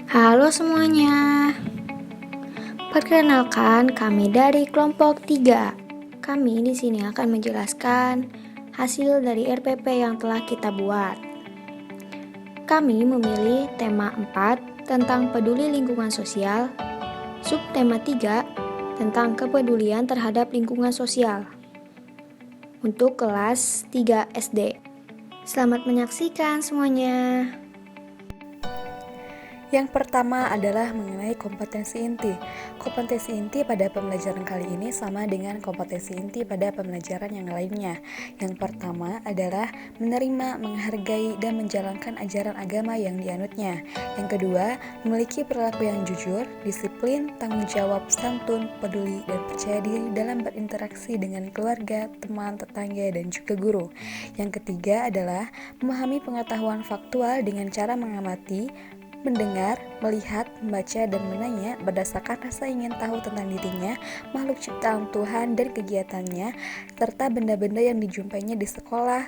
Halo semuanya. Perkenalkan, kami dari kelompok 3. Kami di sini akan menjelaskan hasil dari RPP yang telah kita buat. Kami memilih tema 4 tentang peduli lingkungan sosial, subtema 3 tentang kepedulian terhadap lingkungan sosial untuk kelas 3 SD. Selamat menyaksikan semuanya. Yang pertama adalah mengenai kompetensi inti. Kompetensi inti pada pembelajaran kali ini sama dengan kompetensi inti pada pembelajaran yang lainnya. Yang pertama adalah menerima, menghargai, dan menjalankan ajaran agama yang dianutnya. Yang kedua, memiliki perilaku yang jujur, disiplin, tanggung jawab, santun, peduli, dan percaya diri dalam berinteraksi dengan keluarga, teman, tetangga, dan juga guru. Yang ketiga adalah memahami pengetahuan faktual dengan cara mengamati, mendengar, melihat, membaca, dan menanya berdasarkan rasa ingin tahu tentang dirinya, makhluk ciptaan Tuhan dan kegiatannya, serta benda-benda yang dijumpainya di sekolah,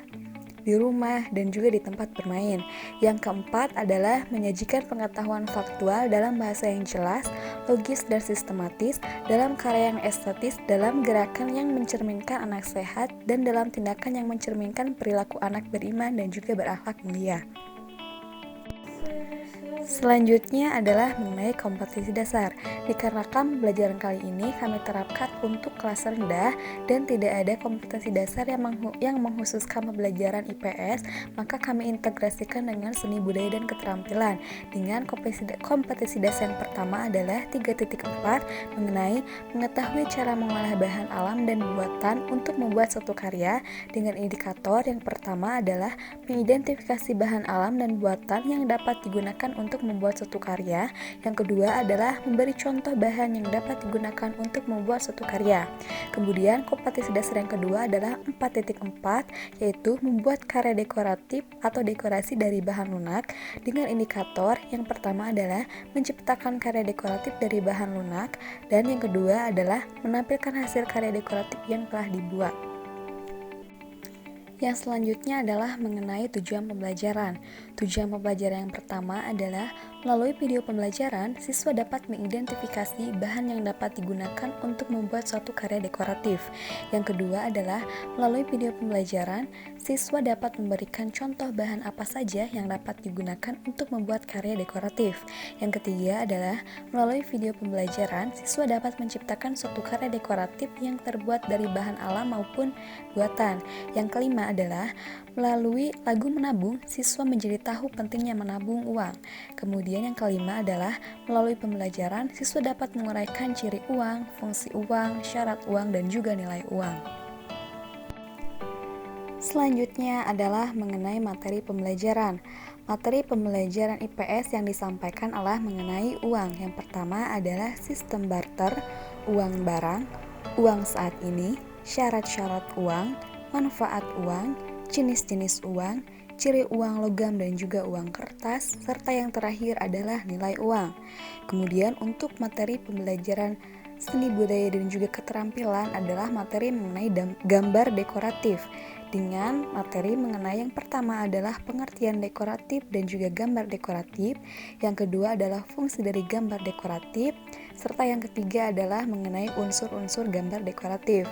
di rumah, dan juga di tempat bermain. Yang keempat adalah menyajikan pengetahuan faktual dalam bahasa yang jelas, logis, dan sistematis, dalam karya yang estetis, dalam gerakan yang mencerminkan anak sehat, dan dalam tindakan yang mencerminkan perilaku anak beriman dan juga berakhlak mulia. Selanjutnya adalah mengenai kompetensi dasar. Dikarenakan pembelajaran kali ini kami terapkan untuk kelas rendah dan tidak ada kompetensi dasar yang mengkhususkan pembelajaran IPS, maka kami integrasikan dengan seni budaya dan keterampilan. Dengan kompetensi dasar yang pertama adalah 3.4 mengenai mengetahui cara mengolah bahan alam dan buatan untuk membuat suatu karya, dengan indikator yang pertama adalah mengidentifikasi bahan alam dan buatan yang dapat digunakan untuk membuat suatu karya. Yang kedua adalah memberi contoh bahan yang dapat digunakan untuk membuat suatu karya. Kemudian kompetensi dasar yang kedua adalah 4.4 yaitu membuat karya dekoratif atau dekorasi dari bahan lunak, dengan indikator yang pertama adalah menciptakan karya dekoratif dari bahan lunak, dan yang kedua adalah menampilkan hasil karya dekoratif yang telah dibuat. Yang selanjutnya adalah mengenai tujuan pembelajaran. Tujuan pembelajaran yang pertama adalah melalui video pembelajaran, siswa dapat mengidentifikasi bahan yang dapat digunakan untuk membuat suatu karya dekoratif. Yang kedua adalah melalui video pembelajaran, siswa dapat memberikan contoh bahan apa saja yang dapat digunakan untuk membuat karya dekoratif. Yang ketiga adalah melalui video pembelajaran, siswa dapat menciptakan suatu karya dekoratif yang terbuat dari bahan alam maupun buatan. Yang kelima adalah melalui lagu menabung, siswa menjadi tahu pentingnya menabung uang. Kemudian yang kelima adalah melalui pembelajaran, siswa dapat menguraikan ciri uang, fungsi uang, syarat uang, dan juga nilai uang. Selanjutnya adalah mengenai materi pembelajaran. Materi pembelajaran IPS yang disampaikan adalah mengenai uang. Yang pertama adalah sistem barter, uang barang, uang saat ini, syarat-syarat uang, manfaat uang, jenis-jenis uang, ciri uang logam dan juga uang kertas, serta yang terakhir adalah nilai uang. Kemudian untuk materi pembelajaran seni budaya dan juga keterampilan adalah materi mengenai gambar dekoratif, dengan materi mengenai yang pertama adalah pengertian dekoratif dan juga gambar dekoratif, yang kedua adalah fungsi dari gambar dekoratif, serta yang ketiga adalah mengenai unsur-unsur gambar dekoratif.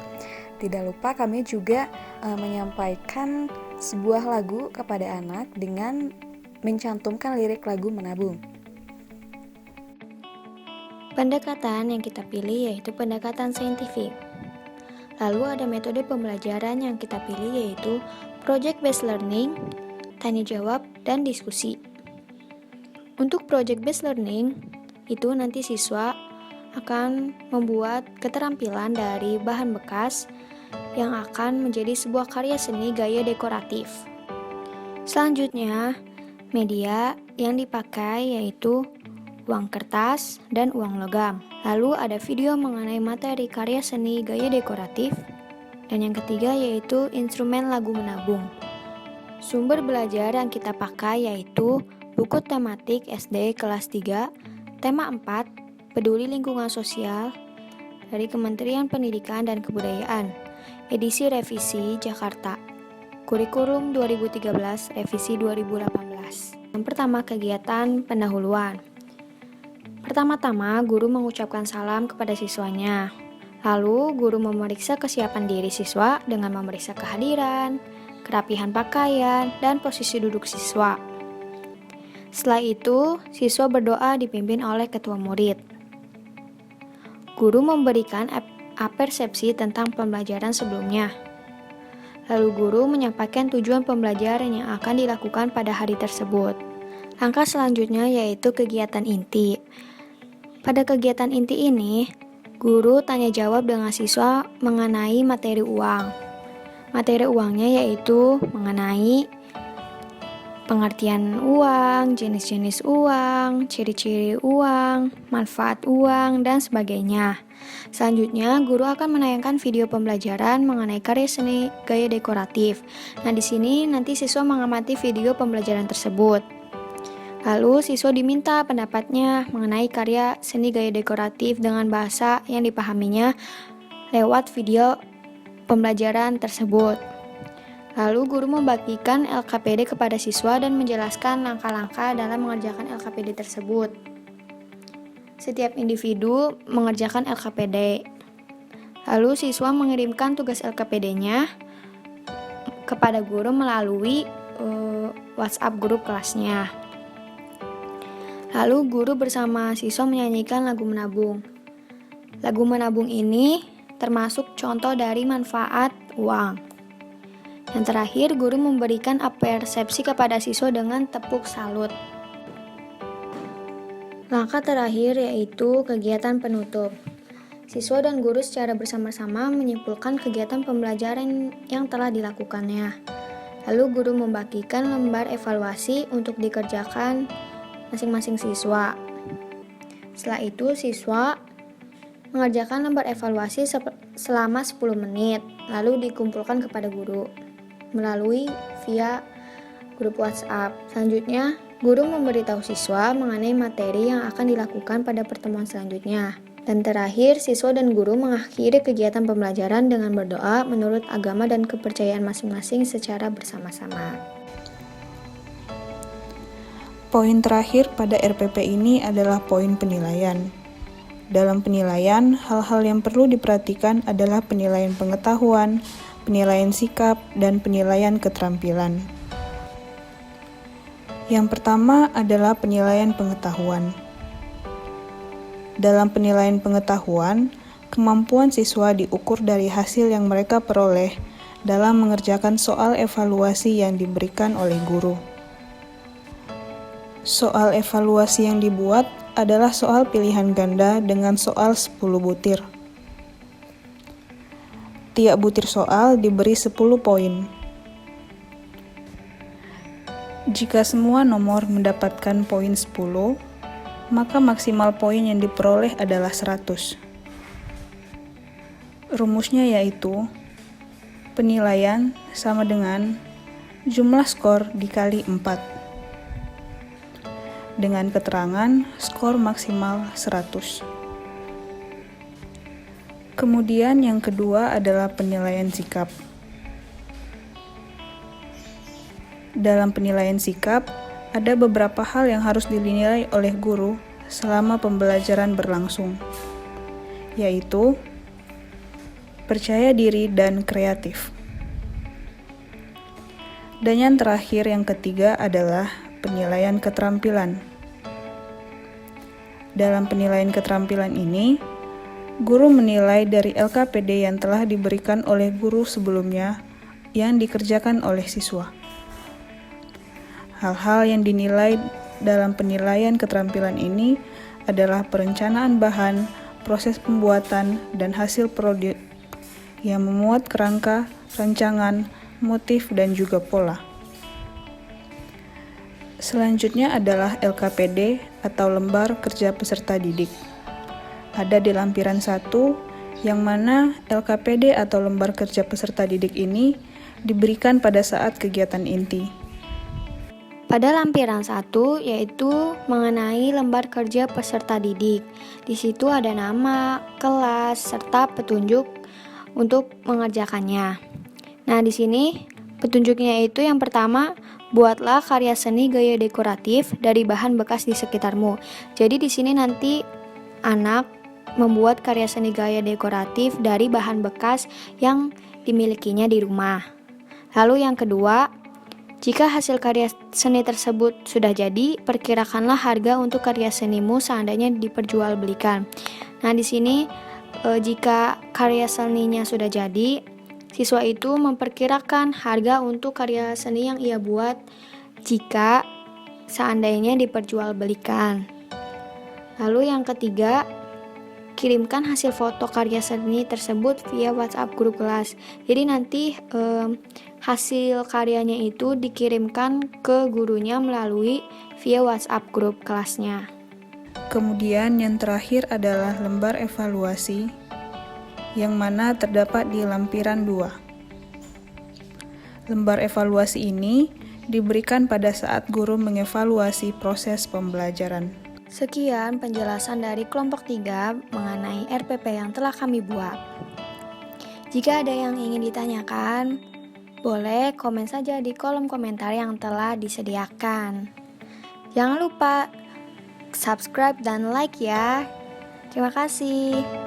Tidak lupa kami juga menyampaikan sebuah lagu kepada anak dengan mencantumkan lirik lagu menabung. Pendekatan yang kita pilih yaitu pendekatan saintifik. Lalu ada metode pembelajaran yang kita pilih yaitu project based learning, tanya jawab, dan diskusi. Untuk project based learning, itu nanti siswa akan membuat keterampilan dari bahan bekas yang akan menjadi sebuah karya seni gaya dekoratif. Selanjutnya, media yang dipakai yaitu uang kertas dan uang logam. Lalu ada video mengenai materi karya seni gaya dekoratif. Dan yang ketiga yaitu instrumen lagu menabung. Sumber belajar yang kita pakai yaitu buku tematik SD kelas 3, tema 4, peduli lingkungan sosial, dari Kementerian Pendidikan dan Kebudayaan, edisi revisi Jakarta, kurikulum 2013, revisi 2018. Yang pertama, kegiatan pendahuluan. Pertama-tama, guru mengucapkan salam kepada siswanya. Lalu, guru memeriksa kesiapan diri siswa dengan memeriksa kehadiran, kerapihan pakaian, dan posisi duduk siswa. Setelah itu, siswa berdoa dipimpin oleh ketua murid. Guru memberikan persepsi tentang pembelajaran sebelumnya. Lalu guru menyampaikan tujuan pembelajaran yang akan dilakukan pada hari tersebut. Langkah selanjutnya yaitu kegiatan inti. Pada kegiatan inti ini, guru tanya jawab dengan siswa mengenai materi uang. Materi uangnya yaitu mengenai pengertian uang, jenis-jenis uang, ciri-ciri uang, manfaat uang, dan sebagainya. Selanjutnya, guru akan menayangkan video pembelajaran mengenai karya seni gaya dekoratif. Nah, di sini nanti siswa mengamati video pembelajaran tersebut. Lalu, siswa diminta pendapatnya mengenai karya seni gaya dekoratif dengan bahasa yang dipahaminya lewat video pembelajaran tersebut. Lalu, guru membagikan LKPD kepada siswa dan menjelaskan langkah-langkah dalam mengerjakan LKPD tersebut. Setiap individu mengerjakan LKPD. Lalu, siswa mengirimkan tugas LKPD-nya kepada guru melalui WhatsApp grup kelasnya. Lalu guru bersama siswa menyanyikan lagu menabung. Lagu menabung ini termasuk contoh dari manfaat uang. Yang terakhir, guru memberikan persepsi kepada siswa dengan tepuk salut. Langkah terakhir yaitu kegiatan penutup. Siswa dan guru secara bersama-sama menyimpulkan kegiatan pembelajaran yang telah dilakukannya. Lalu guru membagikan lembar evaluasi untuk dikerjakan masing-masing siswa. Setelah itu, siswa mengerjakan lembar evaluasi selama 10 menit, lalu dikumpulkan kepada guru melalui via grup WhatsApp. Selanjutnya, guru memberitahu siswa mengenai materi yang akan dilakukan pada pertemuan selanjutnya. Dan terakhir, siswa dan guru mengakhiri kegiatan pembelajaran dengan berdoa menurut agama dan kepercayaan masing-masing secara bersama-sama. Poin terakhir pada RPP ini adalah poin penilaian. Dalam penilaian, hal-hal yang perlu diperhatikan adalah penilaian pengetahuan, penilaian sikap, dan penilaian keterampilan. Yang pertama adalah penilaian pengetahuan. Dalam penilaian pengetahuan, kemampuan siswa diukur dari hasil yang mereka peroleh dalam mengerjakan soal evaluasi yang diberikan oleh guru. Soal evaluasi yang dibuat adalah soal pilihan ganda dengan soal 10 butir. Tiap butir soal diberi 10 poin. Jika semua nomor mendapatkan poin 10, maka maksimal poin yang diperoleh adalah 100. Rumusnya yaitu penilaian sama dengan jumlah skor dikali 4. Dengan keterangan skor maksimal 100. Kemudian yang kedua adalah penilaian sikap. Dalam penilaian sikap, ada beberapa hal yang harus dinilai oleh guru selama pembelajaran berlangsung, yaitu percaya diri dan kreatif. Dan yang terakhir, yang ketiga adalah penilaian keterampilan. Dalam penilaian keterampilan ini, guru menilai dari LKPD yang telah diberikan oleh guru sebelumnya yang dikerjakan oleh siswa. Hal-hal yang dinilai dalam penilaian keterampilan ini adalah perencanaan bahan, proses pembuatan, dan hasil produk yang memuat kerangka, rancangan, motif, dan juga pola. Selanjutnya adalah LKPD atau lembar kerja peserta didik. Ada di lampiran 1, yang mana LKPD atau lembar kerja peserta didik ini diberikan pada saat kegiatan inti. Pada lampiran 1 yaitu mengenai lembar kerja peserta didik. Di situ ada nama, kelas, serta petunjuk untuk mengerjakannya. Nah, di sini petunjuknya itu yang pertama, Buatlah karya seni gaya dekoratif dari bahan bekas di sekitarmu. Jadi di sini nanti anak membuat karya seni gaya dekoratif dari bahan bekas yang dimilikinya di rumah. Lalu yang kedua, jika hasil karya seni tersebut sudah jadi, perkirakanlah harga untuk karya senimu seandainya diperjualbelikan. Nah, di sini jika karya seninya sudah jadi, siswa itu memperkirakan harga untuk karya seni yang ia buat jika seandainya diperjualbelikan. Lalu yang ketiga, kirimkan hasil foto karya seni tersebut via WhatsApp grup kelas. Jadi nanti hasil karyanya itu dikirimkan ke gurunya melalui via WhatsApp grup kelasnya. Kemudian yang terakhir adalah lembar evaluasi, yang mana terdapat di lampiran 2. Lembar evaluasi ini diberikan pada saat guru mengevaluasi proses pembelajaran. Sekian penjelasan dari kelompok 3 mengenai RPP yang telah kami buat. Jika ada yang ingin ditanyakan, boleh komen saja di kolom komentar yang telah disediakan. Jangan lupa subscribe dan like ya. Terima kasih.